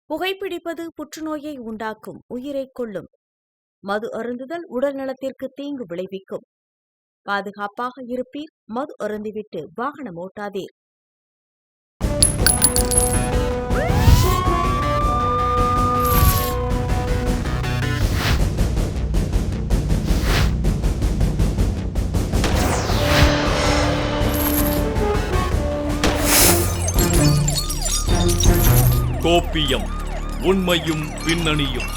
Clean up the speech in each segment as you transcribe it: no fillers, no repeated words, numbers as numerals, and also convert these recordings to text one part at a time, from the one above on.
புகைப்பிடிப்பது புற்றுநோயை உண்டாக்கும், உயிரைக் கொல்லும். மது அருந்துதல் உடல் நலத்திற்கு தீங்கு விளைவிக்கும். பாதுகாப்பாக இருப்பீர், மது அருந்திவிட்டு வாகனம் ஓட்டாதீர். கோப்பியம், உண்மையும் பின்னணியும்.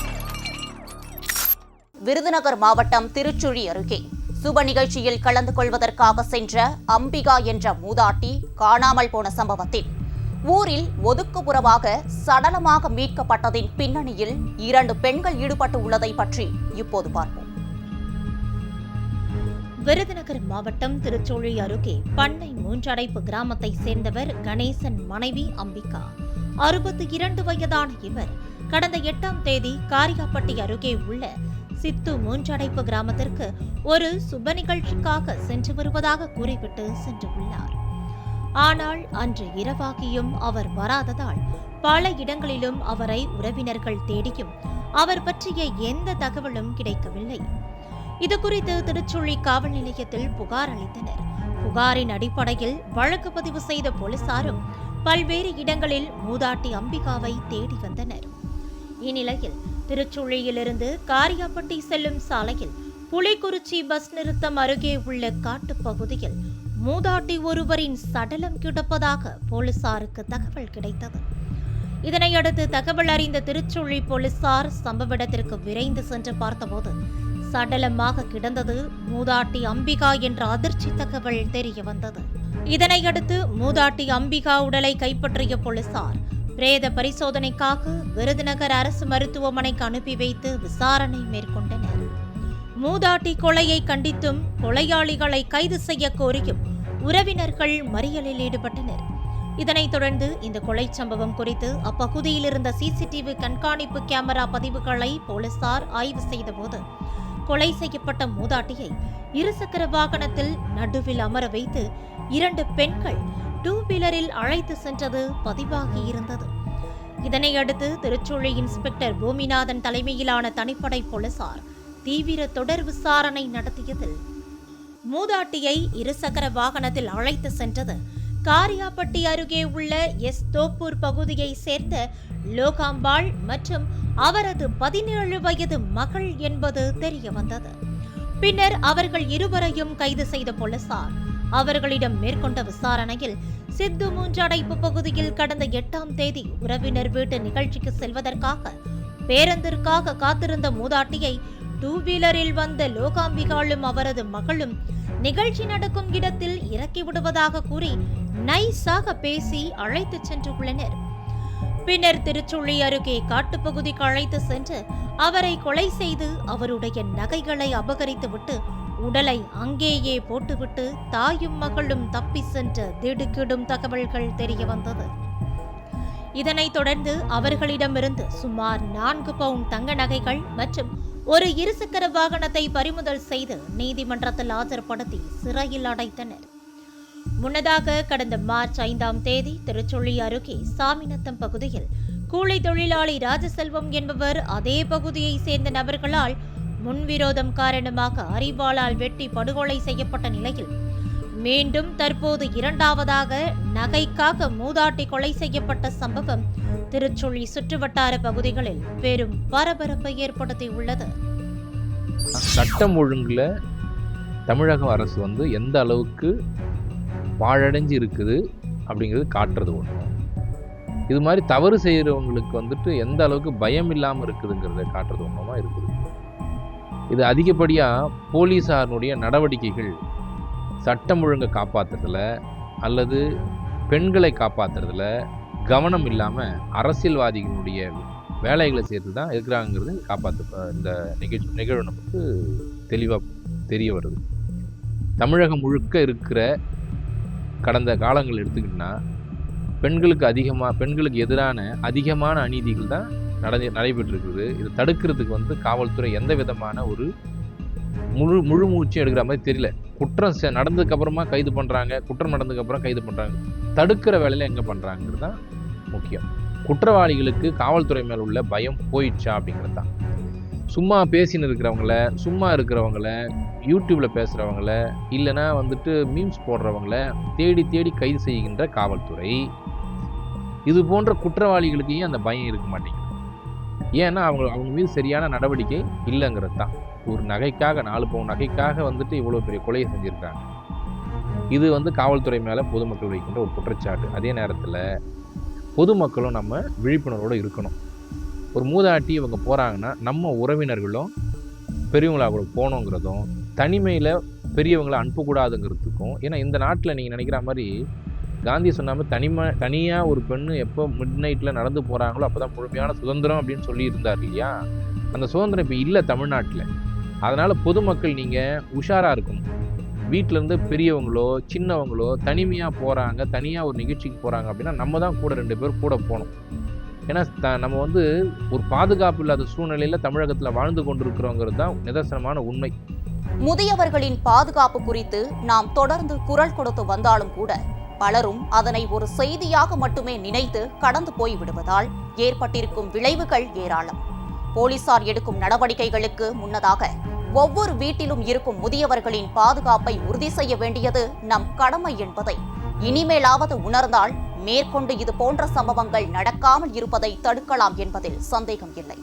விருதுநகர் மாவட்டம் திருச்சுழி அருகே சுப நிகழ்ச்சியில் கலந்து கொள்வதற்காக சென்ற அம்பிகா என்ற மூதாட்டி காணாமல் போன சம்பவத்தில் ஊரில் ஒதுக்குப்புறமாக சடலமாக மீட்கப்பட்டதின் பின்னணியில் 2 பெண்கள் ஈடுபட்டு உள்ளதை பற்றி இப்போது பார்ப்போம். விருதுநகர் மாவட்டம் திருச்சூழி அருகே பண்ணை மூன்றடைப்பு கிராமத்தை சேர்ந்தவர் கணேசன் மனைவி அம்பிகா. 62 வயதான இவர் கடந்த 8ஆம் தேதி காரியாப்பட்டி அருகே உள்ள சித்து மூன்றடைப்பு கிராமத்திற்கு ஒரு சுப நிகழ்ச்சிக்காக சென்று வருவதாக கூறிவிட்டு சென்றுள்ளார். ஆனால் அன்று இரவாகியும் அவர் வராததால் பல இடங்களிலும் அவரை உறவினர்கள் தேடியும் அவர் பற்றிய எந்த தகவலும் கிடைக்கவில்லை. இதுகுறித்து திருச்சுழி காவல் நிலையத்தில் புகார் அளித்தனர். புகாரின் அடிப்படையில் வழக்கு பதிவு செய்த போலீசாரும் பல்வேறு இடங்களில் மூதாட்டி அம்பிகாவை தேடி வந்தனர். இந்நிலையில் திருச்சுழியிலிருந்து காரியாப்பட்டி செல்லும் சாலையில் புலிக்குறிச்சி பஸ் நிறுத்தம் அருகே உள்ள காட்டுப்பகுதியில் மூதாட்டி ஒருவரின் சடலம் கிடப்பதாக போலீசாருக்கு தகவல் கிடைத்தது. இதனையடுத்து தகவல் அறிந்த திருச்சுழி போலீசார் சம்பவ இடத்திற்கு விரைந்து சென்று பார்த்தபோது சடலமாக கிடந்தது மூதாட்டி அம்பிகா என்ற அதிர்ச்சி தகவல் தெரிய வந்தது. இதனையடுத்து மூதாட்டி அம்பிகா உடலை கைப்பற்றிய போலீசார் பிரேத பரிசோதனைக்காக விருதுநகர் அரசு மருத்துவமனைக்கு அனுப்பி வைத்து விசாரணை மேற்கொண்டனர். மூதாட்டி கொலையை கண்டித்தும் கொலையாளிகளை கைது செய்ய கோரியும் உறவினர்கள் மறியலில் ஈடுபட்டனர். இதனைத் தொடர்ந்து இந்த கொலை சம்பவம் குறித்து அப்பகுதியில் இருந்த சிசிடிவி கண்காணிப்பு கேமரா பதிவுகளை போலீசார் ஆய்வு செய்தபோது கொலை செய்யப்பட்ட மூதாட்டியை இருசக்கர வாகனத்தில் நடுவில் அமர வைத்து 2 பெண்கள் 2 வீலரில் அழைத்து சென்றது பதிவாகியிருந்தது. இதனையடுத்து திருச்சுழி இன்ஸ்பெக்டர் பூமிநாதன் தலைமையிலான தனிப்படை போலீசார் தீவிர தொடர் விசாரணை நடத்தியதில் மூதாட்டியை இருசக்கர வாகனத்தில் அழைத்து சென்றது காரியாப்பட்டி அருகே உள்ள எஸ் தோப்பூர் பகுதியை சேர்ந்த லோகாம்பாள் மற்றும் அவரது 17 வயது மகள் என்பது தெரிய வந்தது. பின்னர் அவர்கள் இருவரையும் கைது செய்த போலீசார் அவர்களிடம் மேற்கொண்ட விசாரணையில் சித்து மூன்றடைப்பு பகுதியில் கடந்த 8ஆம் தேதி உறவினர் வீட்டு நிகழ்ச்சிக்கு செல்வதற்காக பேருந்திற்காக காத்திருந்த மூதாட்டியை 2 வீலரில் வந்த லோகாம்பிகாலும் அவரது மகளும் நிகழ்ச்சி நடக்கும் இடத்தில் இறக்கி விடுவதாக கூறி நைஸாக பேசி அழைத்து சென்றுள்ளனர். பின்னர் திருச்சுழி அருகே காட்டுப்பகுதிக்கு அழைத்து சென்று அவரை கொலை செய்து அவருடைய நகைகளை அபகரித்துவிட்டு உடலை அங்கேயே போட்டுவிட்டு தாயும் மகளும் தப்பி சென்ற திடுக்கிடும் தகவல்கள் தெரிய வந்தது. இதனைத் தொடர்ந்து அவர்களிடமிருந்து சுமார் 4 பவுண்ட் தங்க நகைகள் மற்றும் ஒரு இருசக்கர வாகனத்தை பறிமுதல் செய்து நீதிமன்றத்தில் ஆஜர்படுத்தி சிறையில் அடைத்தனர். முன்னதாக கடந்த மார்ச் 5ஆம் தேதி திருச்சுழி அருகே சாமிநத்தம் பகுதியில் கூலி தொழிலாளி ராஜசெல்வம் என்பவர் அதே பகுதியை சேர்ந்த நபர்களால் முன்விரோதம் காரணமாக அரிவாளால் வெட்டி படுகொலை செய்யப்பட்ட நிலையில் மீண்டும் தற்போது 2ஆவதாக நகைக்காக மூதாட்டி கொலை செய்யப்பட்ட சம்பவம் திருச்சுழி சுற்றுவட்டார பகுதிகளில் பெரும் பரபரப்பை ஏற்படுத்தியுள்ளது. சட்டம் ஒழுங்குல தமிழக அரசு எந்த அளவுக்கு பாழடைஞ்சு இருக்குது அப்படிங்கிறது காட்டுறது ஒன்று. இது மாதிரி தவறு செய்கிறவங்களுக்கு எந்த அளவுக்கு பயம் இல்லாமல் இருக்குதுங்கிறத காட்டுறது ஒன்றுமா இருக்குது. இது அதிகப்படியாக போலீஸாருடைய நடவடிக்கைகள் சட்டம் ஒழுங்கை காப்பாற்றுறதுல அல்லது பெண்களை காப்பாற்றுறதுல கவனம் இல்லாமல் அரசியல்வாதிகளுடைய வேலைகளை சேர்த்து தான் இருக்கிறாங்கிறது இந்த நிகழ்வு நமக்கு தெளிவாக தெரிய வருது. தமிழகம் முழுக்க இருக்கிற கடந்த காலங்கள் எடுத்துக்கிட்டோன்னா பெண்களுக்கு எதிரான அதிகமான அநீதிகள் தான் நடைபெற்றிருக்குது. இதை தடுக்கிறதுக்கு காவல்துறை எந்த விதமான ஒரு முழு மூச்சு எடுக்கிற மாதிரி தெரியல. குற்றம் நடந்ததுக்கு அப்புறமா கைது பண்ணுறாங்க, குற்றம் நடந்ததுக்கு அப்புறம் கைது பண்ணுறாங்க. தடுக்கிற வேலையில் எங்கே பண்ணுறாங்கிறது தான் முக்கியம். குற்றவாளிகளுக்கு காவல்துறை மேல உள்ள பயம் போயிடுச்சா அப்படிங்கிறது தான். சும்மா பேசின்னு இருக்கிறவங்கள, சும்மா இருக்கிறவங்கள, யூடியூப்ல பேசுறவங்கள, இல்லைன்னா வந்துட்டு மீம்ஸ் போடுறவங்கள தேடி தேடி கைது செய்கின்ற காவல்துறை இது போன்ற குற்றவாளிகளுக்கு ஏன் அந்த பயம் இருக்க மாட்டேங்குது? ஏன்னா அவங்க மீது சரியான நடவடிக்கை இல்லைங்கிறது தான். ஒரு நகைக்காக 4 பவுன் நகைக்காக வந்துட்டு இவ்வளோ பெரிய கொலையை செஞ்சுருக்காங்க. இது வந்து காவல்துறை மேலே பொதுமக்கள் வைக்கின்ற ஒரு குற்றச்சாட்டு. அதே நேரத்தில் பொதுமக்களும் நம்ம விழிப்புணர்வோடு இருக்கணும். ஒரு மூதாட்டி இவங்க போகிறாங்கன்னா நம்ம உறவினர்களும் பெரியவங்களாக கூட போகணுங்கிறதும், தனிமையில் பெரியவங்களை அனுப்பக்கூடாதுங்கிறதுக்கும். ஏன்னா இந்த நாட்டில் நீங்கள் நினைக்கிற மாதிரி காந்தி சொன்னாமல் தனியாக ஒரு பெண்ணு எப்போ மிட் நைட்டில் நடந்து போகிறாங்களோ அப்போ தான் முழுமையான சுதந்திரம் அப்படின்னு சொல்லி இருந்தார் இல்லையா? அந்த சுதந்திரம் இப்போ இல்லை தமிழ்நாட்டில். அதனால் பொதுமக்கள் நீங்கள் உஷாராக இருக்கணும். வீட்டிலேருந்து பெரியவங்களோ சின்னவங்களோ தனிமையாக போகிறாங்க, தனியாக ஒரு நிகழ்ச்சிக்கு போகிறாங்க அப்படின்னா நம்ம தான் கூட 2 பேர் கூட போகணும். ஏன்னா நம்ம வந்து ஒரு பாதுகாப்பு இல்லாத சூழ்நிலையில் தமிழகத்தில் வாழ்ந்து கொண்டிருக்கிறோங்கிறது தான் நிதர்சனமான உண்மை. முதியவர்களின் பாதுகாப்பு குறித்து நாம் தொடர்ந்து குரல் கொடுத்து வந்தாலும் கூட பலரும் அதனை ஒரு செய்தியாக மட்டுமே நினைத்து கடந்து போய் விடுவதால் ஏற்பட்டிருக்கும் விளைவுகள் ஏராளம். போலீசார் எடுக்கும் நடவடிக்கைகளுக்கு முன்னதாக ஒவ்வொரு வீட்டிலும் இருக்கும் முதியவர்களின் பாதுகாப்பை உறுதி செய்ய வேண்டியது நம் கடமை என்பதை இனிமேலாவது உணர்ந்தால் மேற்கொண்டு இது போன்ற சம்பவங்கள் நடக்காமல் இருப்பதை தடுக்கலாம் என்பதில் சந்தேகம் இல்லை.